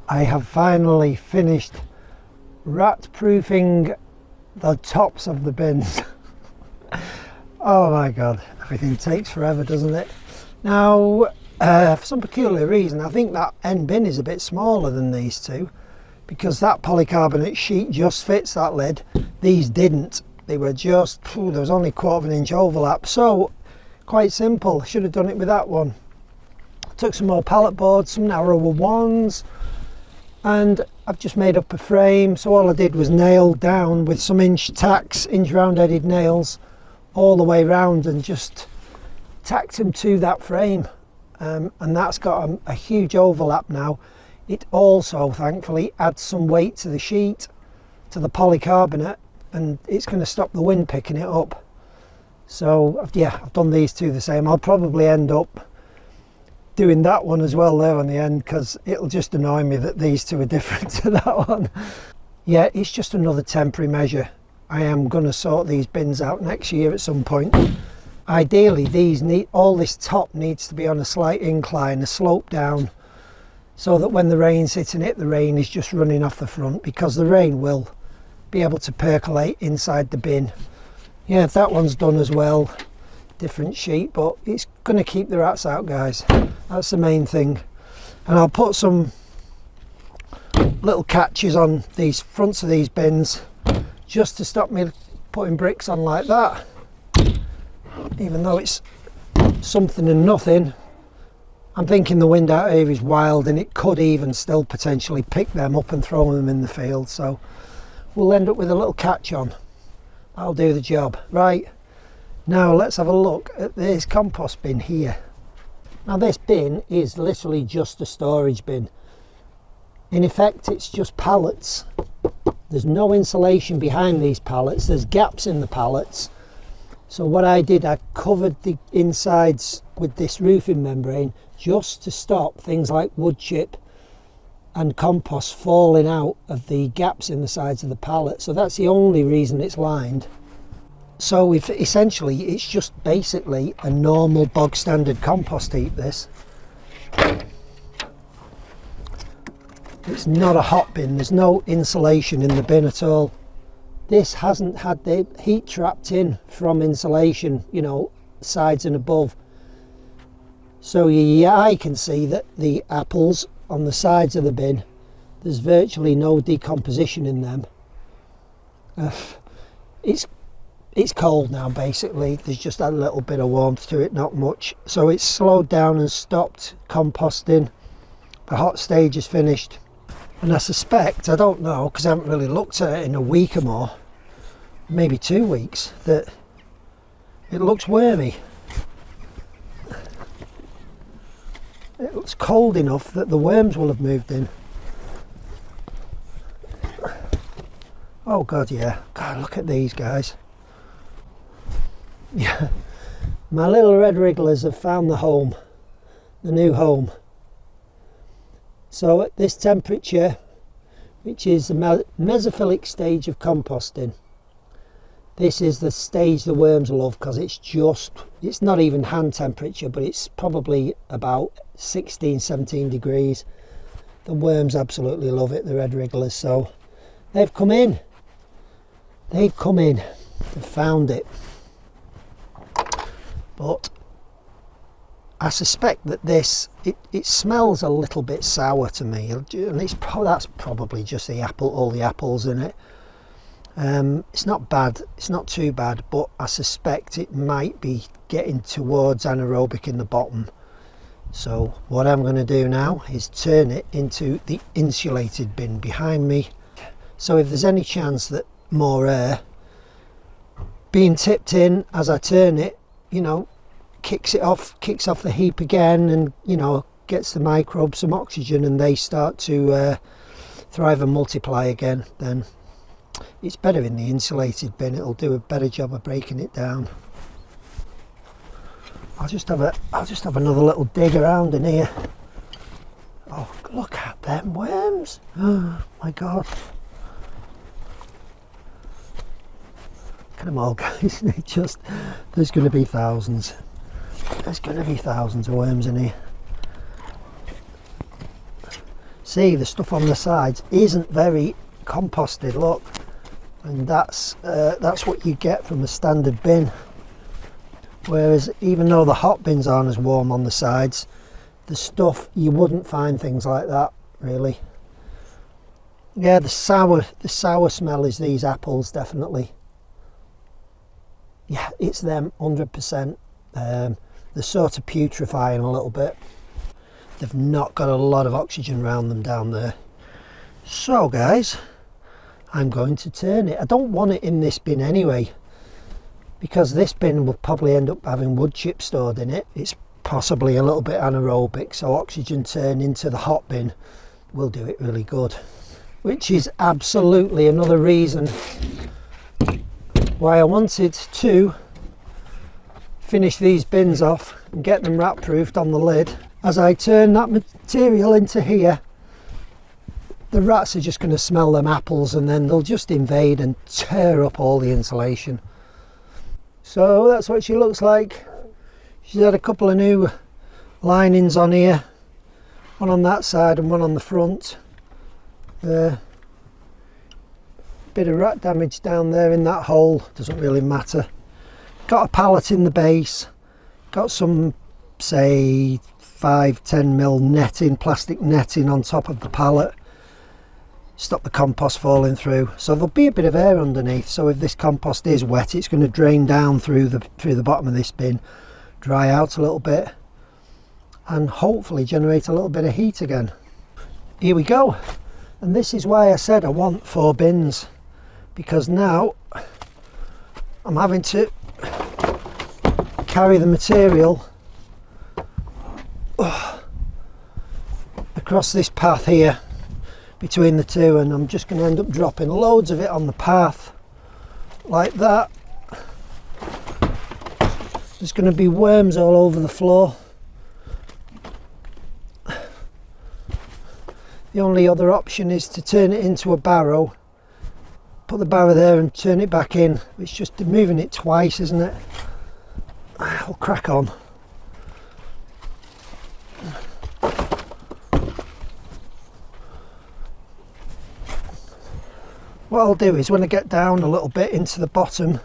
I have finally finished rat proofing the tops of the bins. Oh my god, everything takes forever, doesn't it? Now, for some peculiar reason, I think that end bin is a bit smaller than these two, because that polycarbonate sheet just fits that lid. These didn't. They were just, there was only 1/4 inch overlap. So, quite simple. Should have done it with that one. Took some more pallet boards, some narrower ones, and I've just made up a frame. So all I did was nail down with some inch tacks, inch round headed nails, all the way round, and just tacked them to that frame. And that's got a huge overlap now. It also, thankfully, adds some weight to the sheet, to the polycarbonate, and it's going to stop the wind picking it up. So yeah, I've done these two the same. I'll probably end up doing that one as well there on the end, because it'll just annoy me that these two are different to that one. Yeah, it's just another temporary measure. I am going to sort these bins out next year at some point. Ideally, all this top needs to be on a slight incline, a slope down, so that when the rain's hitting it, the rain is just running off the front, because the rain will be able to percolate inside the bin. Yeah, that one's done as well. Different sheet, but it's going to keep the rats out, guys. That's the main thing. And I'll put some little catches on these fronts of these bins just to stop me putting bricks on like that. Even though it's something and nothing, I'm thinking the wind out here is wild, and it could even still potentially pick them up and throw them in the field. So we'll end up with a little catch on. That'll do the job. Right, now let's have a look at this compost bin here. Now this bin is literally just a storage bin. In effect, it's just pallets. There's no insulation behind these pallets. There's gaps in the pallets. So what I did, I covered the insides with this roofing membrane just to stop things like wood chip and compost falling out of the gaps in the sides of the pallet. So that's the only reason it's lined. So essentially it's just basically a normal bog standard compost heap, this. It's not a hot bin. There's no insulation in the bin at all. This hasn't had the heat trapped in from insulation, you know, sides and above. So yeah, I can see that the apples on the sides of the bin, there's virtually no decomposition in them. It's cold now, basically. There's just a little bit of warmth to it, not much. So it's slowed down and stopped composting. The hot stage is finished. And I suspect, I don't know, because I haven't really looked at it in a week or more, maybe 2 weeks, that it looks wormy. It looks cold enough that the worms will have moved in. Oh god, yeah. God, look at these guys. Yeah, my little red wrigglers have found the home, the new home. So at this temperature, which is the mesophilic stage of composting, this is the stage the worms love, because it's not even hand temperature, but it's probably about 16, 17 degrees. The worms absolutely love it, the red wrigglers. So they've come in. They've found it. But I suspect that it smells a little bit sour to me, and that's probably just all the apples in it. It's not bad, it's not too bad, but I suspect it might be getting towards anaerobic in the bottom. So what I'm going to do now is turn it into the insulated bin behind me. So if there's any chance that more air being tipped in as I turn it, you know, kicks off the heap again, and you know, gets the microbes some oxygen and they start to thrive and multiply again, then it's better in the insulated bin. It'll do a better job of breaking it down. I'll just have another little dig around in here. Oh, look at them worms. Oh my god. Look at them all, guys. There's going to be thousands. There's going to be thousands of worms in here. see the stuff on the sides isn't very composted, look, and that's what you get from a standard bin. Whereas even though the hot bins aren't as warm on the sides, the stuff, you wouldn't find things like that really. Yeah, the sour smell is these apples, definitely. Yeah, it's them 100%. They're sort of putrefying a little bit. They've not got a lot of oxygen around them down there. So guys, I'm going to turn it. I don't want it in this bin anyway, because this bin will probably end up having wood chips stored in it. It's possibly a little bit anaerobic, so oxygen turn into the hot bin will do it really good. Which is absolutely another reason why I wanted to finish these bins off and get them rat proofed on the lid. As I turn that material into here, the rats are just going to smell them apples and then they'll just invade and tear up all the insulation. So that's what she looks like. She's had a couple of new linings on here, one on that side and one on the front. Bit of rat damage down there in that hole, doesn't really matter. Got a pallet in the base, got some, say, 5-10mm netting, plastic netting on top of the pallet, stop the compost falling through. So there'll be a bit of air underneath, so if this compost is wet, it's going to drain down through the bottom of this bin, dry out a little bit, and hopefully generate a little bit of heat again. Here we go. And this is why I said I want 4 bins, because now I'm having to carry the material across this path here between the two, and I'm just going to end up dropping loads of it on the path like that. There's going to be worms all over the floor. The only other option is to turn it into a barrow, put the barrow there and turn it back in. It's just moving it twice, isn't it? I'll crack on. What I'll do is when I get down a little bit into the bottom,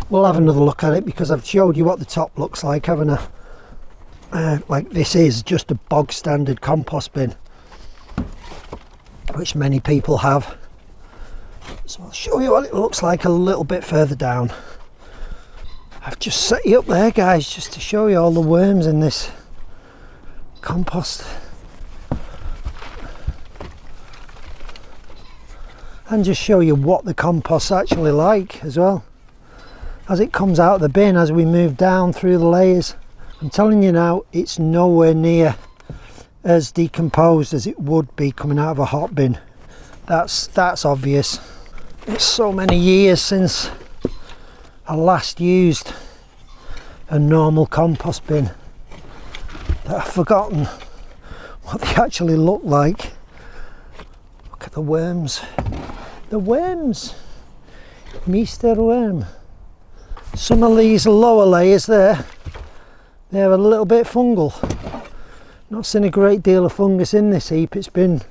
we'll have another look at it, because I've showed you what the top looks like, haven't I? Like this is just a bog standard compost bin, which many people have. So I'll show you what it looks like a little bit further down. I've just set you up there, guys, just to show you all the worms in this compost. And just show you what the compost's actually like as well, as it comes out of the bin as we move down through the layers. I'm telling you now, it's nowhere near as decomposed as it would be coming out of a hot bin. That's obvious. It's so many years since I last used a normal compost bin that I've forgotten what they actually look like. Look at the worms. The worms. Mr. Worm. Some of these lower layers there, they're a little bit fungal. Not seen a great deal of fungus in this heap. It's been,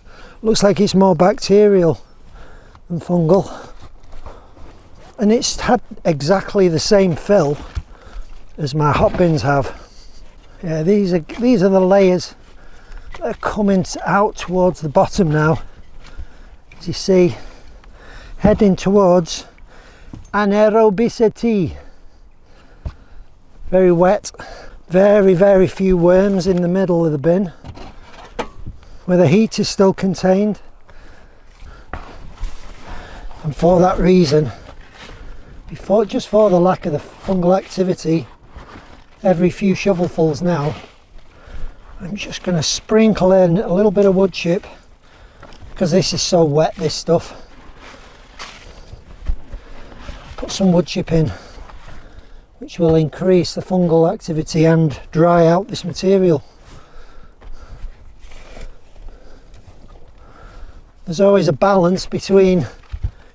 looks like it's more bacterial than fungal. And it's had exactly the same fill as my hot bins have. Yeah, these are the layers that are coming out towards the bottom now. As you see, heading towards anaerobicity. Very wet. Very few worms in the middle of the bin, where the heat is still contained. And for that reason, just for the lack of the fungal activity, every few shovelfuls now, I'm just going to sprinkle in a little bit of wood chip, because this is so wet, this stuff. Put some wood chip in, which will increase the fungal activity and dry out this material. There's always a balance between,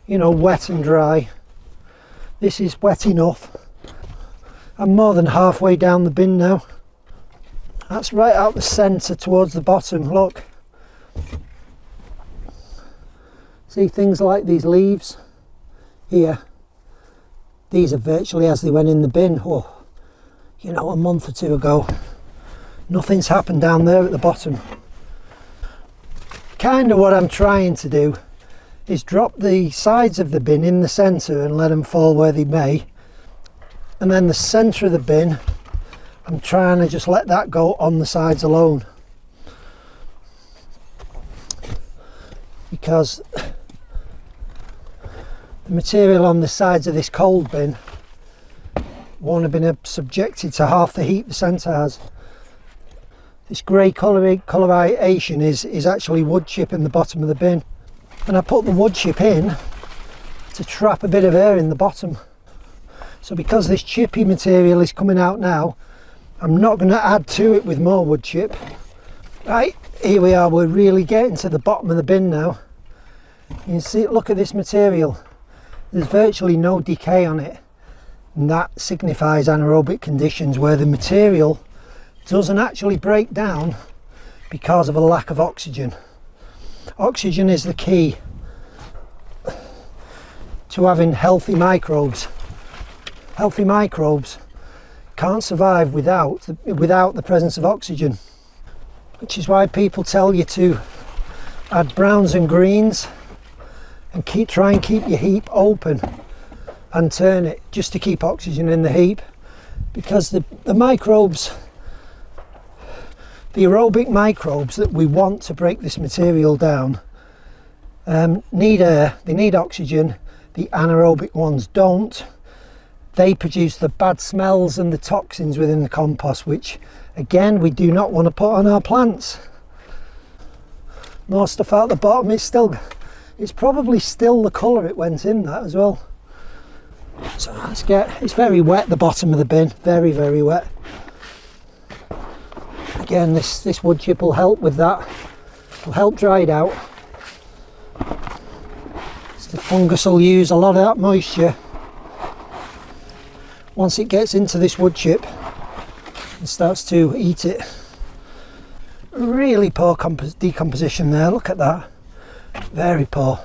you know, wet and dry. This is wet enough. I'm more than halfway down the bin now. That's right out the centre towards the bottom, look. See things like these leaves here, these are virtually as they went in the bin, you know, a month or two ago. Nothing's happened down there at the bottom. Kind of what I'm trying to do is drop the sides of the bin in the centre and let them fall where they may, and then the centre of the bin I'm trying to just let that go on the sides alone, because the material on the sides of this cold bin won't have been subjected to half the heat the centre has. This grey coloration is actually wood chip in the bottom of the bin, and I put the wood chip in to trap a bit of air in the bottom. So because this chippy material is coming out now, I'm not going to add to it with more wood chip. Right, here we are, we're really getting to the bottom of the bin now. You can see, look at this material. There's virtually no decay on it, and that signifies anaerobic conditions where the material doesn't actually break down because of a lack of oxygen. Oxygen is the key to having healthy microbes. Healthy microbes can't survive without the presence of oxygen, which is why people tell you to add browns and greens and try and keep your heap open and turn it just to keep oxygen in the heap, because the microbes, the aerobic microbes that we want to break this material down, need air, they need oxygen. The anaerobic ones don't. They produce the bad smells and the toxins within the compost, which again we do not want to put on our plants. More stuff out the bottom. It's probably still the colour it went in that as well. So it's very wet, the bottom of the bin, very, very wet. Again, this wood chip will help with that. It'll help dry it out. The fungus will use a lot of that moisture once it gets into this wood chip and starts to eat it. Really poor decomposition there, look at that, very poor.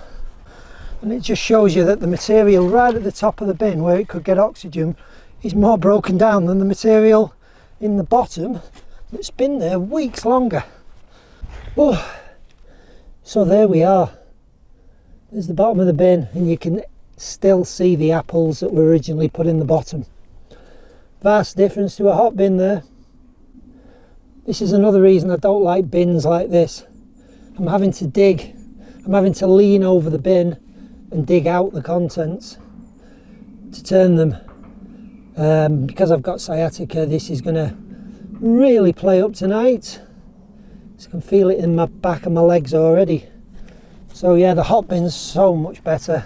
And it just shows you that the material right at the top of the bin where it could get oxygen is more broken down than the material in the bottom that's been there weeks longer. Oh, so there we are. There's the bottom of the bin, and you can still see the apples that were originally put in the bottom. Vast difference to a hot bin there. This is another reason I don't like bins like this. I'm having to lean over the bin and dig out the contents to turn them. Because I've got sciatica, this is going to really play up tonight. I can feel it in my back and my legs already. So yeah, the hot bin's so much better.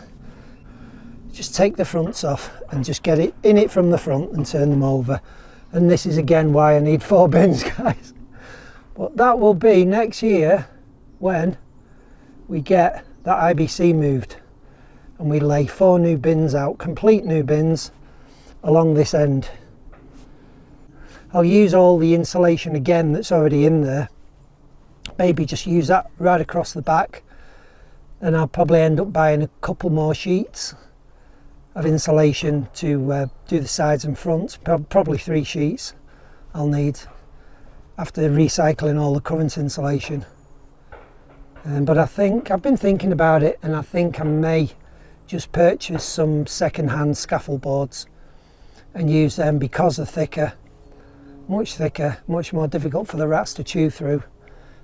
Just take the fronts off and just get it in it from the front and turn them over. And this is again why I need 4 bins, guys. But that will be next year when we get that IBC moved and we lay 4 new bins out, complete new bins along this end. I'll use all the insulation again that's already in there. Maybe just use that right across the back, and I'll probably end up buying a couple more sheets of insulation to do the sides and fronts. Probably 3 sheets I'll need after recycling all the current insulation. But I think I've been thinking about it, and I think I may just purchase some second-hand scaffold boards and use them because they're thicker, much more difficult for the rats to chew through.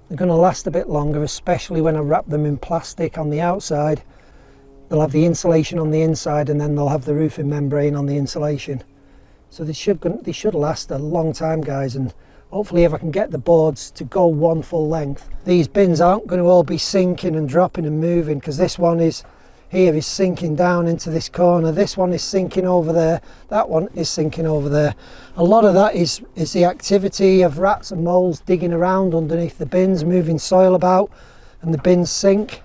They're going to last a bit longer, especially when I wrap them in plastic on the outside. They'll have the insulation on the inside, and then they'll have the roofing membrane on the insulation. So they should last a long time, guys, and hopefully if I can get the boards to go one full length. These bins aren't going to all be sinking and dropping and moving, because this one is sinking down into this corner, this one is sinking over there, that one is sinking over there. A lot of that is the activity of rats and moles digging around underneath the bins, moving soil about, and the bins sink.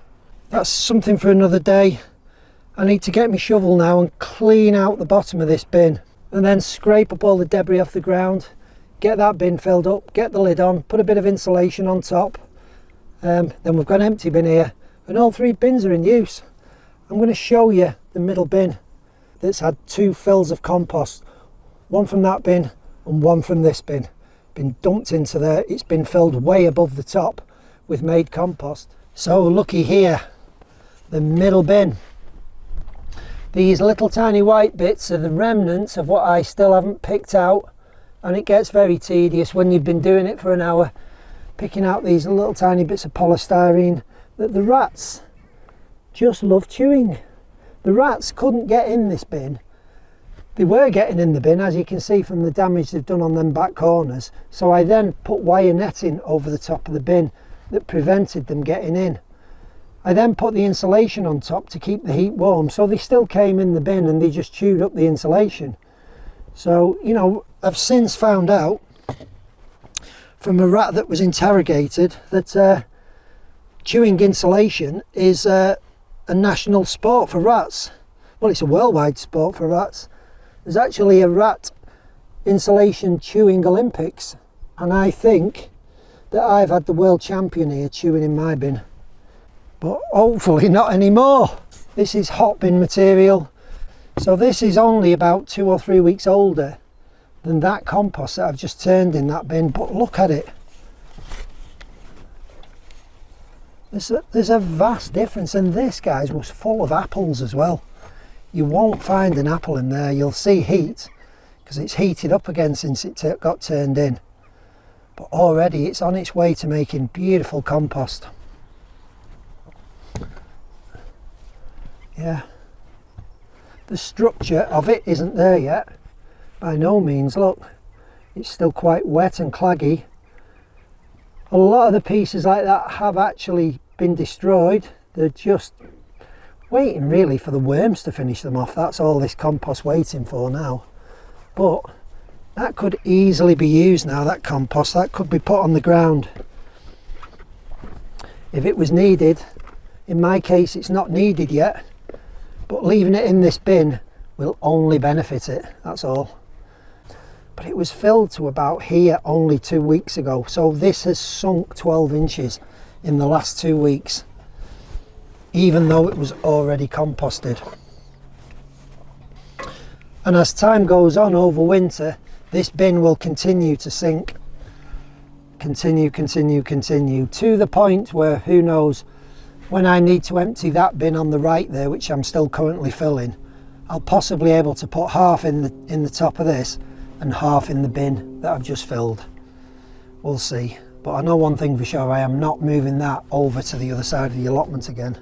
That's something for another day. I need to get my shovel now and clean out the bottom of this bin, and then scrape up all the debris off the ground, get that bin filled up, get the lid on, put a bit of insulation on top. Then we've got an empty bin here, and all 3 bins are in use. I'm going to show you the middle bin that's had 2 fills of compost, one from that bin and one from this bin. Been dumped into there. It's been filled way above the top with made compost. So looky here, the middle bin. These little tiny white bits are the remnants of what I still haven't picked out, and it gets very tedious when you've been doing it for an hour, picking out these little tiny bits of polystyrene that the rats just love chewing. The rats couldn't get in this bin. They were getting in the bin, as you can see from the damage they've done on them back corners. So I then put wire netting over the top of the bin that prevented them getting in. I then put the insulation on top to keep the heat warm, so they still came in the bin and they just chewed up the insulation. So, you know, I've since found out from a rat that was interrogated that chewing insulation is a national sport for rats. Well, it's a worldwide sport for rats. There's actually a rat insulation chewing Olympics, and I think that I've had the world champion here chewing in my bin. But hopefully not anymore. This is hot bin material, so this is only about 2 or 3 weeks older than that compost that I've just turned in that bin. But look at it, there's a vast difference. And this, guys, was full of apples as well. You won't find an apple in there. You'll see heat because it's heated up again since it got turned in, but already it's on its way to making beautiful compost. Yeah, the structure of it isn't there yet by no means. Look, it's still quite wet and claggy. A lot of the pieces like that have actually been destroyed. They're just waiting really for the worms to finish them off. That's all this compost waiting for now. But that could easily be used now, that compost. That could be put on the ground if it was needed. In my case, it's not needed yet, but leaving it in this bin will only benefit it, that's all. But it was filled to about here only 2 weeks ago, so this has sunk 12 inches in the last 2 weeks, even though it was already composted. And as time goes on over winter, this bin will continue to sink. Continue to the point where, who knows, when I need to empty that bin on the right there, which I'm still currently filling, I'll possibly able to put half in the top of this and half in the bin that I've just filled. We'll see. But I know one thing for sure, I am not moving that over to the other side of the allotment again.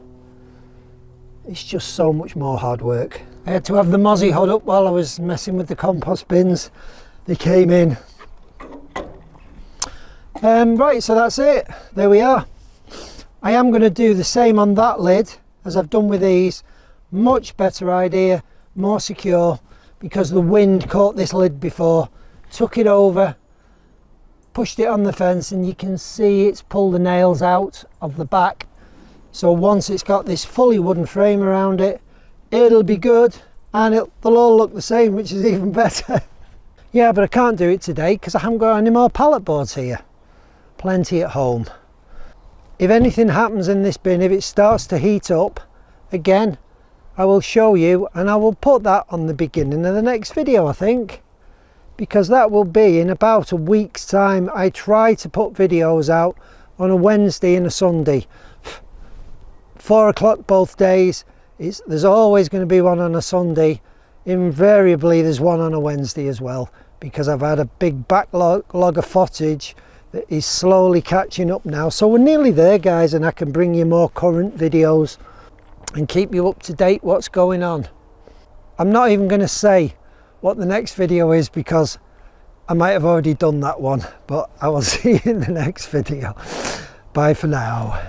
It's just so much more hard work. I had to have the mozzie hood up while I was messing with the compost bins. They came in. Right, so that's it. There we are. I am going to do the same on that lid as I've done with these. Much better idea, more secure, because the wind caught this lid before, took it over, pushed it on the fence, and you can see it's pulled the nails out of the back. So once it's got this fully wooden frame around it, it'll be good, and they'll all look the same, which is even better. Yeah, but I can't do it today because I haven't got any more pallet boards here. Plenty at home. If anything happens in this bin, if it starts to heat up again, I will show you, and I will put that on the beginning of the next video, I think, because that will be in about a week's time. I try to put videos out on a Wednesday and a Sunday, 4 o'clock both days. There's always going to be one on a Sunday. Invariably there's one on a Wednesday as well, because I've had a big backlog of footage that is slowly catching up now. So we're nearly there, guys, and I can bring you more current videos and keep you up to date what's going on. I'm not even going to say what the next video is because I might have already done that one, but I will see you in the next video. Bye for now.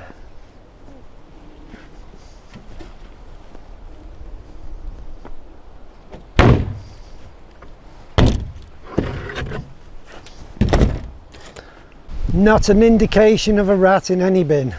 Not an indication of a rat in any bin.